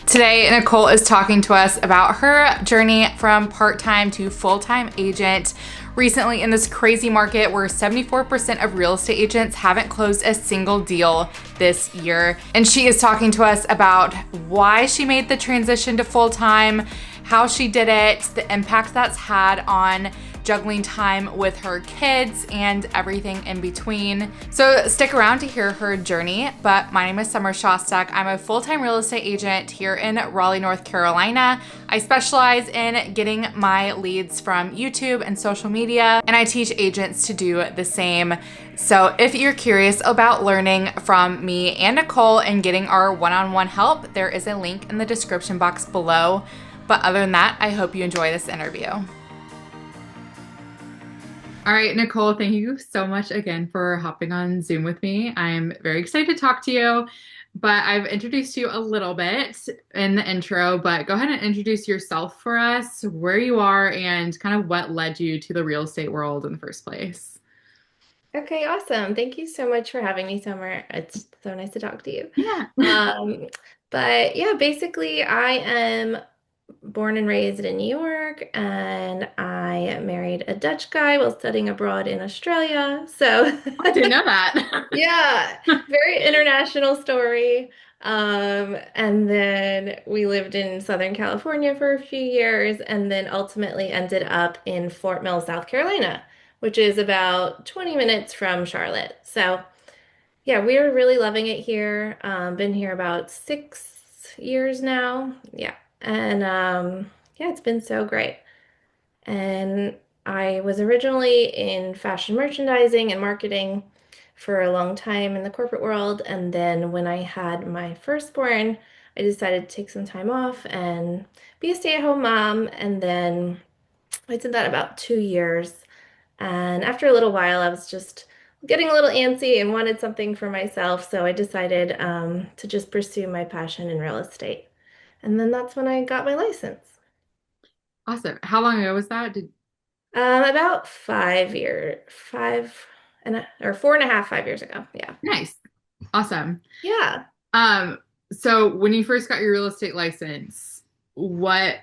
Today, Nicole is talking to us about her journey from part-time to full-time agent recently in this crazy market where 74% of real estate agents haven't closed a single deal this year. And she is talking to us about why she made the transition to full-time, how she did it, the impact that's had on juggling time with her kids and everything in between. So stick around to hear her journey. But my name is Summer Shostak. I'm a full-time real estate agent here in Raleigh, North Carolina. I specialize in getting my leads from YouTube and social media, and I teach agents to do the same. So if you're curious about learning from me and Nicole and getting our one-on-one help, there is a link in the description box below. But other than that, I hope you enjoy this interview. All right, Nicole, thank you so much again for hopping on Zoom with me. I'm very excited to talk to you, but I've introduced you a little bit in the intro, but go ahead and introduce yourself for us, where you are, and kind of what led you to the real estate world in the first place. Okay, awesome. Thank you so much for having me, Summer. It's so nice to talk to you. Yeah. Um, but yeah, basically, I am born and raised in New York, and I married a Dutch guy while studying abroad in Australia. So, I didn't know that. yeah, very international story. And then we lived in Southern California for a few years, and then ultimately ended up in Fort Mill, South Carolina, which is about 20 minutes from Charlotte. So, yeah, we are really loving it here. Been here about 6 years now. Yeah. And yeah, it's been so great. And I was originally in fashion merchandising and marketing for a long time in the corporate world. And then when I had my firstborn, I decided to take some time off and be a stay-at-home mom. And then I did that about 2 years. And after a little while, I was just getting a little antsy and wanted something for myself. So I decided to just pursue my passion in real estate. And then that's when I got my license. Awesome. How long ago was that? About 5 years, or 4.5, 5 years ago. Yeah. Nice. Awesome. Yeah. Um, so when you first got your real estate license, what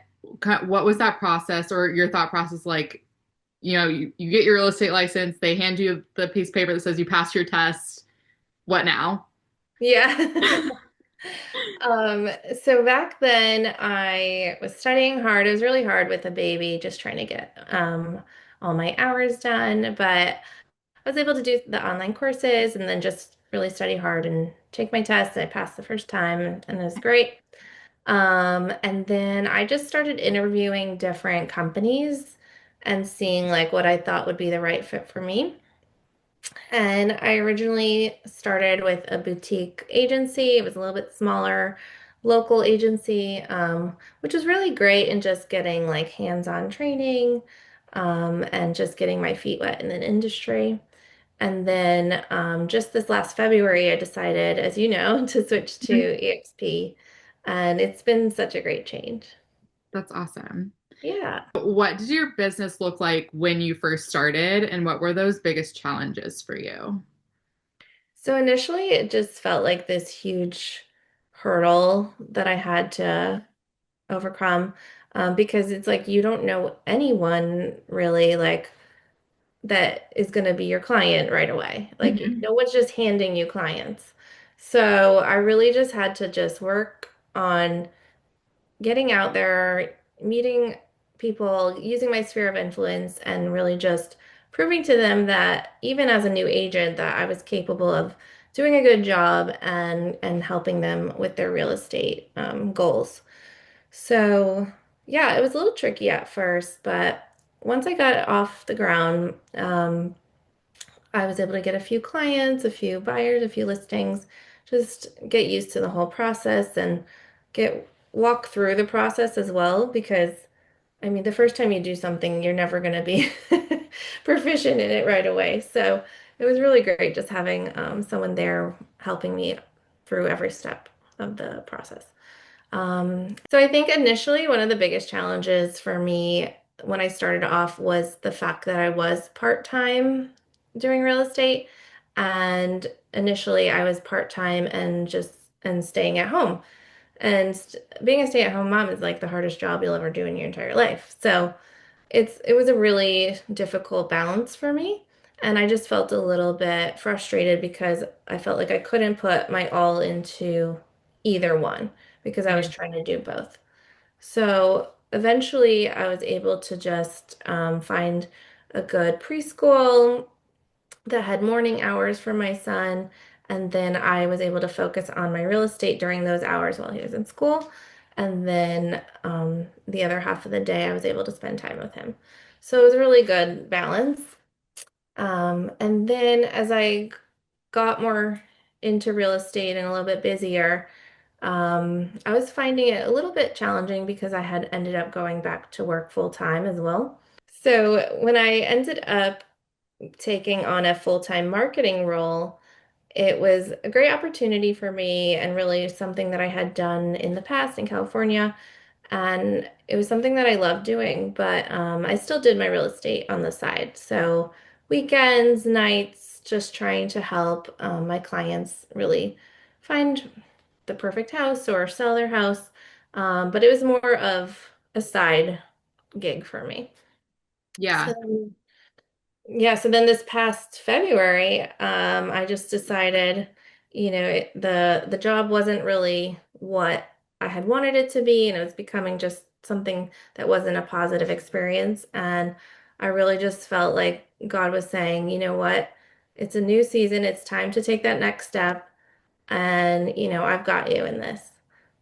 what was that process or your thought process like? You get your real estate license, they hand you the piece of paper that says you passed your test. What now? Yeah. So back then I was studying hard. It was really hard with a baby, just trying to get all my hours done. But I was able to do the online courses and then just really study hard and take my tests. I passed the first time and it was great. And then I just started interviewing different companies and seeing like what I thought would be the right fit for me. And I originally started with a boutique agency. It was a little bit smaller, local agency, which was really great in just getting like hands-on training, and just getting my feet wet in an industry. And then just this last February, I decided, as you know, to switch to Mhm. EXP. And it's been such a great change. That's awesome. Yeah. What did your business look like when you first started, and what were those biggest challenges for you? So initially, it just felt like this huge hurdle that I had to overcome, because it's like you don't know anyone really like that is going to be your client right away. Like Mhm. no one's just handing you clients. So I really just had to just work on getting out there, meeting people, using my sphere of influence, and really just proving to them that even as a new agent, that I was capable of doing a good job and helping them with their real estate goals. So yeah, it was a little tricky at first, but once I got it off the ground, I was able to get a few clients, a few buyers, a few listings, just get used to the whole process and get walk through the process as well because I mean the first time you do something you're never going to be proficient in it right away. So it was really great just having someone there helping me through every step of the process. So I think initially one of the biggest challenges for me when I started off was the fact that I was part-time doing real estate. And initially I was part-time and staying at home. And being a stay-at-home mom is like the hardest job you'll ever do in your entire life. So it was a really difficult balance for me. And I just felt a little bit frustrated because I felt like I couldn't put my all into either one because I was Yeah. trying to do both. So eventually I was able to just find a good preschool that had morning hours for my son. And then I was able to focus on my real estate during those hours while he was in school. And then the other half of the day, I was able to spend time with him. So it was a really good balance. And then as I got more into real estate and a little bit busier, I was finding it a little bit challenging because I had ended up going back to work full time as well. So when I ended up taking on a full-time marketing role, it was a great opportunity for me and really something that I had done in the past in California. And it was something that I loved doing, but I still did my real estate on the side. So weekends, nights, just trying to help my clients really find the perfect house or sell their house. But it was more of a side gig for me. Yeah. So yeah, so then this past February, I just decided, the job wasn't really what I had wanted it to be, and it was becoming just something that wasn't a positive experience. And I really just felt like God was saying, you know what? It's a new season. It's time to take that next step. And, I've got you in this.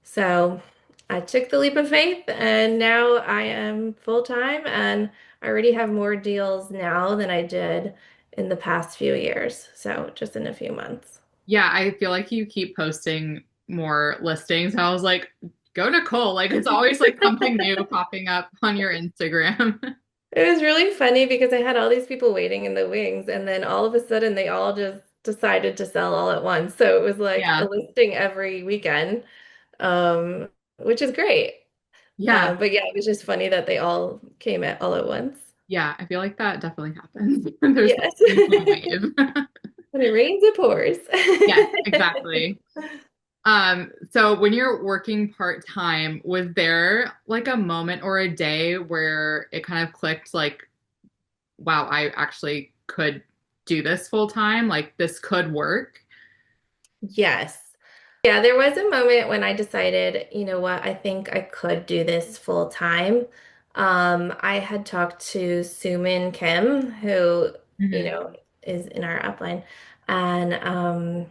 So I took the leap of faith and now I am full time and I already have more deals now than I did in the past few years. So just in a few months. Yeah, I feel like you keep posting more listings. And I was like, go Nicole. Like it's always like something new popping up on your Instagram. It was really funny because I had all these people waiting in the wings, and then all of a sudden they all just decided to sell all at once. So it was like a Yeah. listing every weekend, um, which is great. Yeah. But yeah, it was just funny that they all came at all at once. Yeah. I feel like that definitely happens. There's Yes. usually a wave. When it rains, it pours. Yes, exactly. So when you're working part-time, was there like a moment or a day where it kind of clicked like, wow, I actually could do this full time? Like this could work? Yes. Yeah, there was a moment when I decided, you know what, I think I could do this full time. I had talked to Suman Kim, who, you Hmm. know, is in our upline, and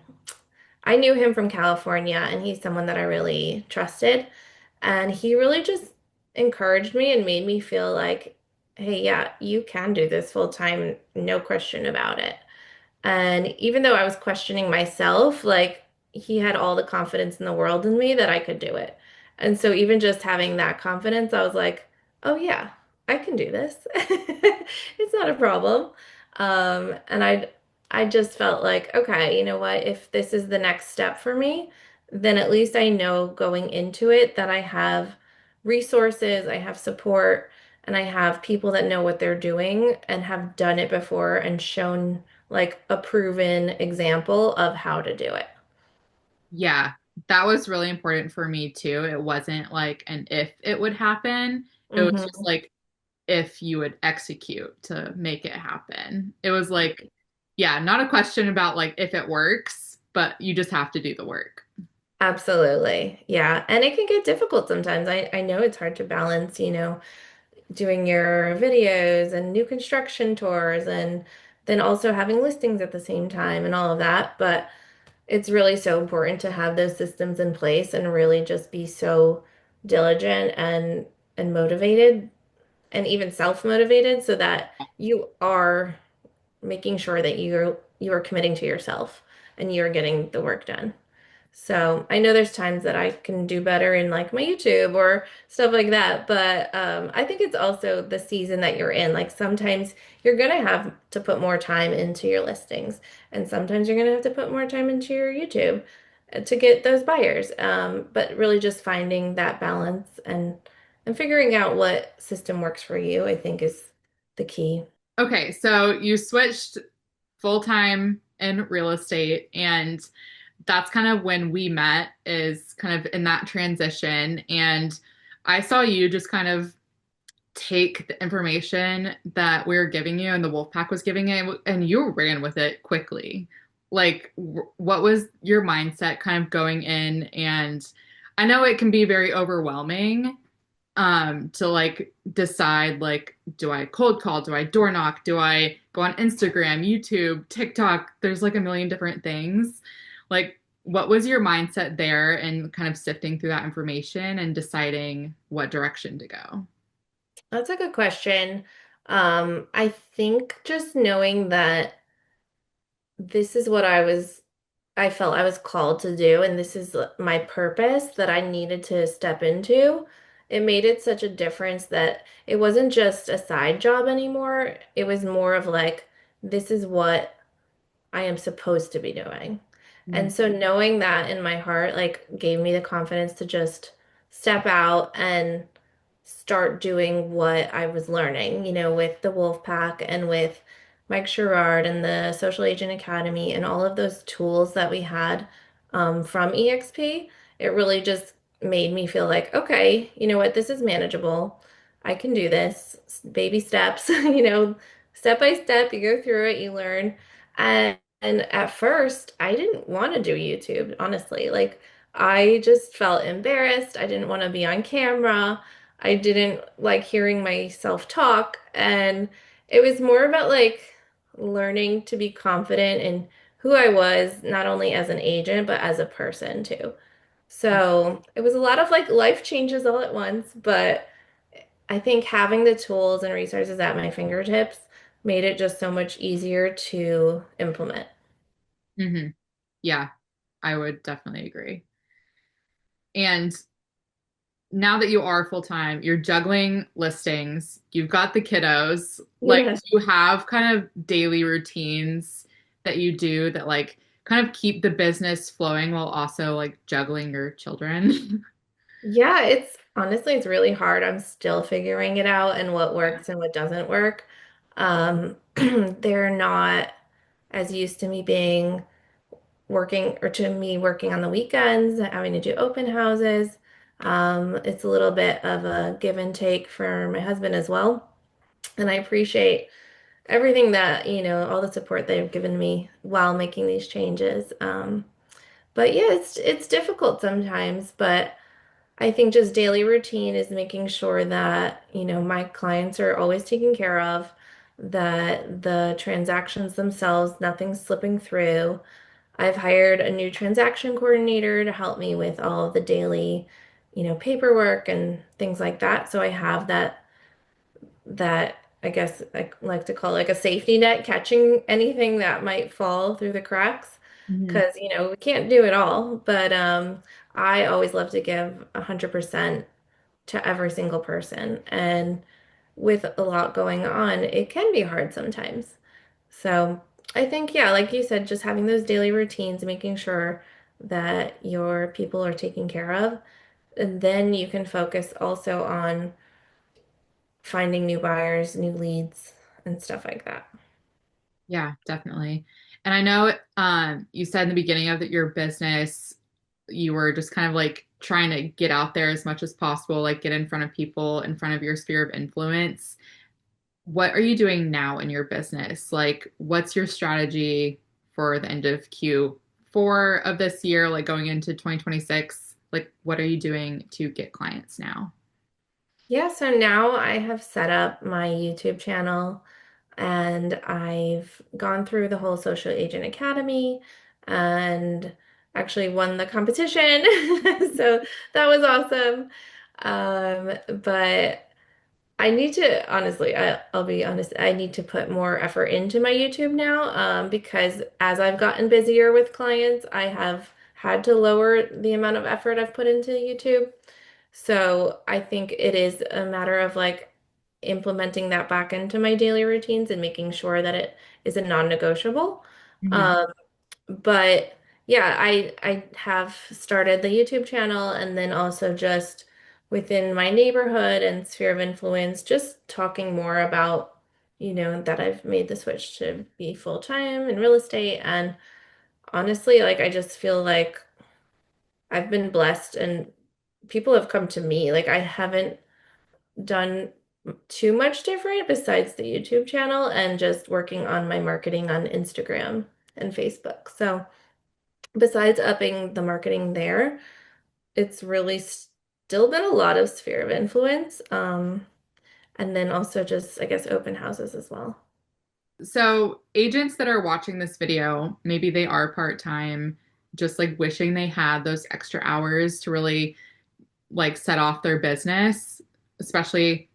I knew him from California, and he's someone that I really trusted. And he really just encouraged me and made me feel like, hey, yeah, you can do this full time, no question about it. And even though I was questioning myself, like he had all the confidence in the world in me that I could do it. And so even just having that confidence, I was like, oh yeah, I can do this. It's not a problem. And I just felt like, okay, you know what? If this is the next step for me, then at least I know going into it that I have resources, I have support, and I have people that know what they're doing and have done it before and shown like a proven example of how to do it. Yeah, that was really important for me too. It wasn't like an if it would happen. It was just Hmm. like if you would execute to make it happen. It was like, yeah, not a question about like if it works, but you just have to do the work. Absolutely. Yeah. And it can get difficult sometimes. I know it's hard to balance, doing your videos and new construction tours and then also having listings at the same time and all of that. But it's really so important to have those systems in place and really just be so diligent and motivated and even self-motivated so that you are making sure that you are committing to yourself and you're getting the work done. So I know there's times that I can do better in like my YouTube or stuff like that, but I think it's also the season that you're in. Like sometimes you're gonna have to put more time into your listings, and sometimes you're gonna have to put more time into your YouTube to get those buyers. But really just finding that balance and figuring out what system works for you, I think is the key. Okay, so you switched full time in real estate, and that's kind of when we met, is kind of in that transition. And I saw you just kind of take the information that we were giving you and the wolf pack was giving it, and you ran with it quickly. Like, what was your mindset kind of going in? And I know it can be very overwhelming to like decide, like, do I cold call, do I door knock, do I go on Instagram, YouTube, TikTok? There's like a million different things. Like, what was your mindset there and kind of sifting through that information and deciding what direction to go? That's a good question. I think just knowing that this is what I felt I was called to do, and this is my purpose that I needed to step into. It made it such a difference that it wasn't just a side job anymore. It was more of like, this is what I am supposed to be doing. And so knowing that in my heart, like, gave me the confidence to just step out and start doing what I was learning, with the Wolf Pack and with Mike Sherrard and the Social Agent Academy and all of those tools that we had from EXP. It really just made me feel like, okay, you know what, this is manageable. I can do this. Baby steps, step by step, you go through it, you learn. And at first, I didn't want to do YouTube, honestly. Like, I just felt embarrassed. I didn't want to be on camera. I didn't like hearing myself talk. And it was more about like learning to be confident in who I was, not only as an agent, but as a person too. So it was a lot of like life changes all at once. But I think having the tools and resources at my fingertips made it just so much easier to implement. Mm-hmm. Yeah, I would definitely agree. And now that you are full time, you're juggling listings, you've got the kiddos. Like, Yeah. do you have kind of daily routines that you do that like kind of keep the business flowing while also like juggling your children? Yeah, it's honestly, it's really hard. I'm still figuring it out and what works and what doesn't work. They're not as used to me being working or to me working on the weekends, having to do open houses. It's a little bit of a give and take for my husband as well. And I appreciate everything that, all the support they've given me while making these changes. But yeah, it's difficult sometimes, but I think just daily routine is making sure that, my clients are always taken care of, that the transactions themselves, nothing's slipping through. I've hired a new transaction coordinator to help me with all of the daily, paperwork and things like that. So I have that I guess I like to call like a safety net, catching anything that might fall through the cracks. Mhm. Because, we can't do it all, but I always love to give 100% to every single person. And with a lot going on, it can be hard sometimes. So I think, yeah, like you said, just having those daily routines, making sure that your people are taken care of, and then you can focus also on finding new buyers, new leads, and stuff like that. Yeah, definitely. And I know you said in the beginning of your business, you were just kind of like trying to get out there as much as possible, like get in front of people, in front of your sphere of influence. What are you doing now in your business? Like, what's your strategy for the end of Q4 of this year, like going into 2026? Like, what are you doing to get clients now? Yeah, so now I have set up my YouTube channel and I've gone through the whole Social Agent Academy and actually won the competition. So that was awesome. But I need to, honestly, I'll be honest, I need to put more effort into my YouTube now, because as I've gotten busier with clients, I have had to lower the amount of effort I've put into YouTube. So I think it is a matter of like implementing that back into my daily routines and making sure that it is a non-negotiable. Mhm. Um, but yeah, I have started the YouTube channel and then also just within my neighborhood and sphere of influence, just talking more about, that I've made the switch to be full-time in real estate and honestly, like I just feel like I've been blessed and people have come to me. Like I haven't done too much different besides the YouTube channel and just working on my marketing on Instagram and Facebook. So, besides upping the marketing there, it's really still been a lot of sphere of influence. And then also just, I guess, open houses as well. So, agents that are watching this video, maybe they are part-time, just like wishing they had those extra hours to really like set off their business, especially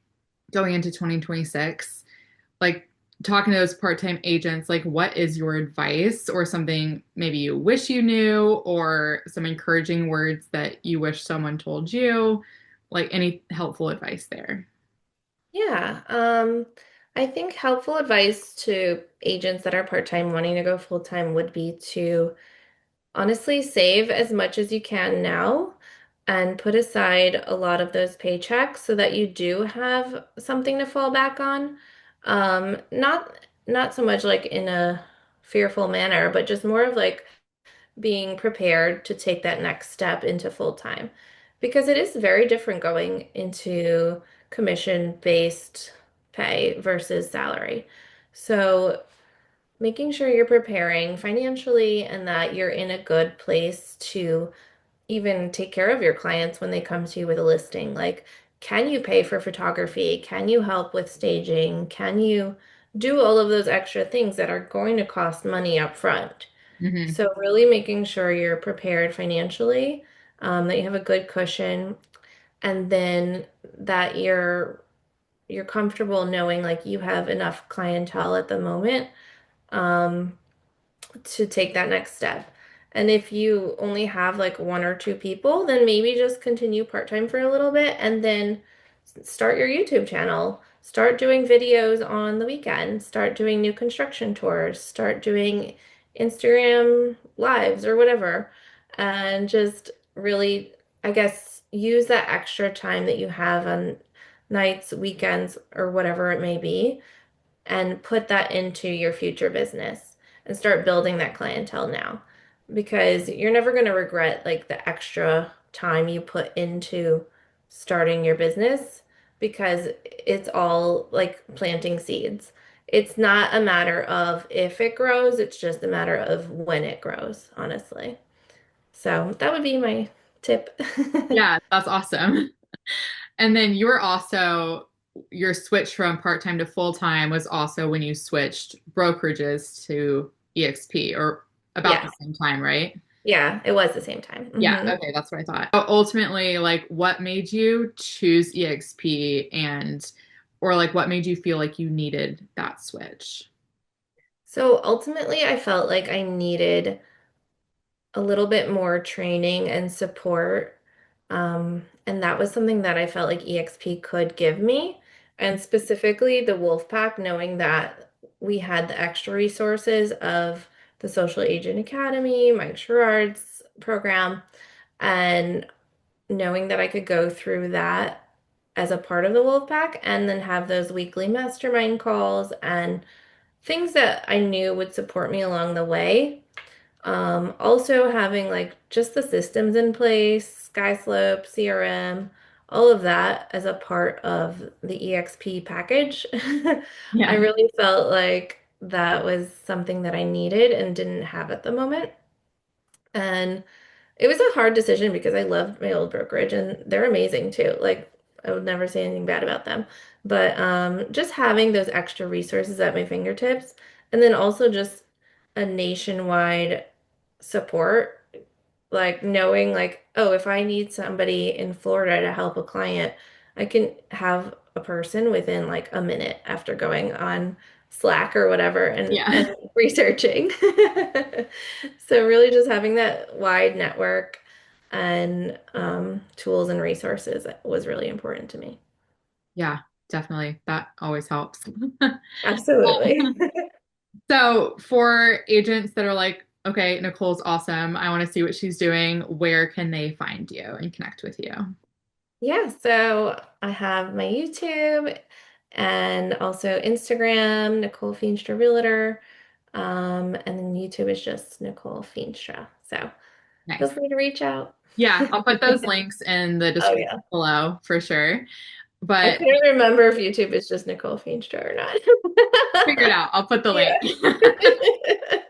going into 2026. Like talking to those part-time agents, like what is your advice or something maybe you wish you knew or some encouraging words that you wish someone told you? Like any helpful advice there? Yeah, I think helpful advice to agents that are part-time wanting to go full-time would be to honestly save as much as you can now and put aside a lot of those paychecks so that you do have something to fall back on. Not so much like in a fearful manner, but just more of like being prepared to take that next step into full time because it is very different going into commission-based pay versus salary. So making sure you're preparing financially and that you're in a good place to even take care of your clients when they come to you with a listing. Like, can you pay for photography? Can you help with staging? Can you do all of those extra things that are going to cost money up front? Hmm. So really making sure you're prepared financially, that you have a good cushion, and then that you're comfortable knowing like you have enough clientele at the moment, um, to take that next step. And if you only have like one or two people, then maybe just continue part-time for a little bit and then start your YouTube channel. Start doing videos on the weekend. Start doing new construction tours. Start doing Instagram lives or whatever. And just really, I guess, use that extra time that you have on nights, weekends, or whatever it may be and put that into your future business and start building that clientele now because you're never going to regret like the extra time you put into starting your business because it's all like planting seeds. It's not a matter of if it grows, it's just a matter of when it grows, honestly. So that would be my tip. Yeah, that's awesome. And then you were also, your switch from part-time to full-time was also when you switched brokerages to EXP or about the Yes. same time, right? Yeah, it was the same time. Yeah, Hmm. okay, that's what I thought. So ultimately, like what made you choose EXP and or like what made you feel like you needed that switch? So ultimately, I felt like I needed a little bit more training and support. And that was something that I felt like EXP could give me. And specifically the Wolfpack, knowing that we had the extra resources of the Social Agent Academy, Mike Sherrard's program, and knowing that I could go through that as a part of the Wolfpack and then have those weekly mastermind calls and things that I knew would support me along the way. Also having like just the systems in place, SkySlope, CRM, all of that as a part of the EXP package. I Yeah. really felt like that was something that I needed and didn't have at the moment. And it was a hard decision because I loved my old brokerage and they're amazing too. Like I would never say anything bad about them. But just having those extra resources at my fingertips and then also just a nationwide support, like knowing like, oh, if I need somebody in Florida to help a client, I can have a person within like a minute after going on Slack or whatever and Yeah. researching. So really just having that wide network and tools and resources was really important to me. Yeah, definitely. That always helps. Absolutely. So for agents that are like, okay, Nicole's awesome. I want to see what she's doing. Where can they find you and connect with you? Yeah, so I have my YouTube and also Instagram, Nicole Feenstra Realtor. And then YouTube is just Nicole Feenstra. So feel Nice. free to reach out. Yeah, I'll put those links in the Oh description yeah. below for sure. I But couldn't remember if YouTube is just Nicole Feenstra or not. figure it out. I'll put the link. Yeah.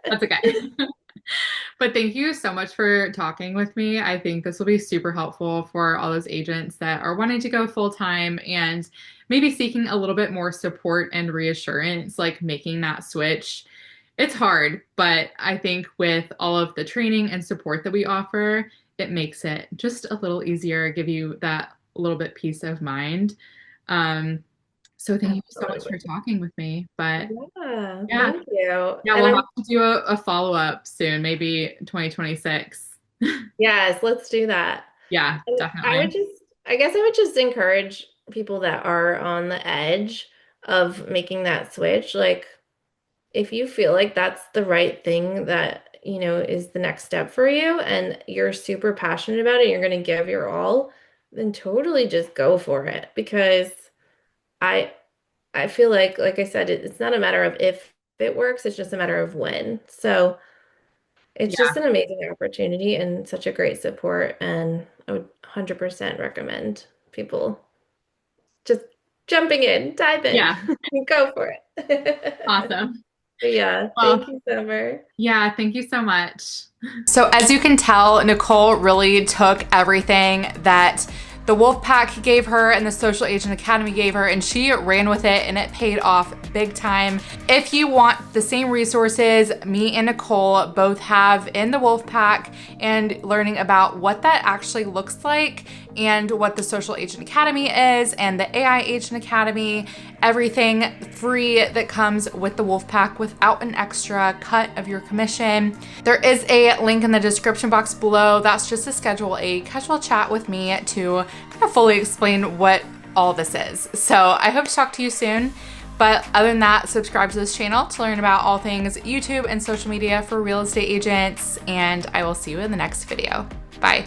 That's okay. But thank you so much for talking with me. I think this will be super helpful for all those agents that are wanting to go full time and maybe seeking a little bit more support and reassurance, like making that switch. It's hard, but I think with all of the training and support that we offer, it makes it just a little easier, give you that little bit peace of mind. Um, so thank you so much for Absolutely. talking with me. But Yeah, yeah, thank you. yeah, And we'll I'm have to do a follow-up soon, maybe 2026. Yes, let's do that. Yeah, And definitely. I guess I would just encourage people that are on the edge of making that switch. Like, if you feel like that's the right thing that, is the next step for you and you're super passionate about it, you're going to give your all, then totally just go for it. Because I, I feel like I said, it's not a matter of if it works, it's just a matter of when. So, it's Yeah, just an amazing opportunity and such a great support. And I would 100% recommend people just jumping in, dive in, yeah, go for it. awesome. But yeah, Well, thank you, Summer. yeah, thank you so much. So as you can tell, Nicole really took everything that the Wolfpack gave her and the Social Agent Academy gave her, and she ran with it, and it paid off big time. If you want the same resources me and Nicole both have in the Wolfpack and learning about what that actually looks like and what the Social Agent Academy is and the AI Agent Academy, everything free that comes with the Wolfpack without an extra cut of your commission, there is a link in the description box below. That's just to schedule a casual chat with me to kind of fully explain what all this is. So I hope to talk to you soon. But other than that, subscribe to this channel to learn about all things YouTube and social media for real estate agents. And I will see you in the next video. Bye.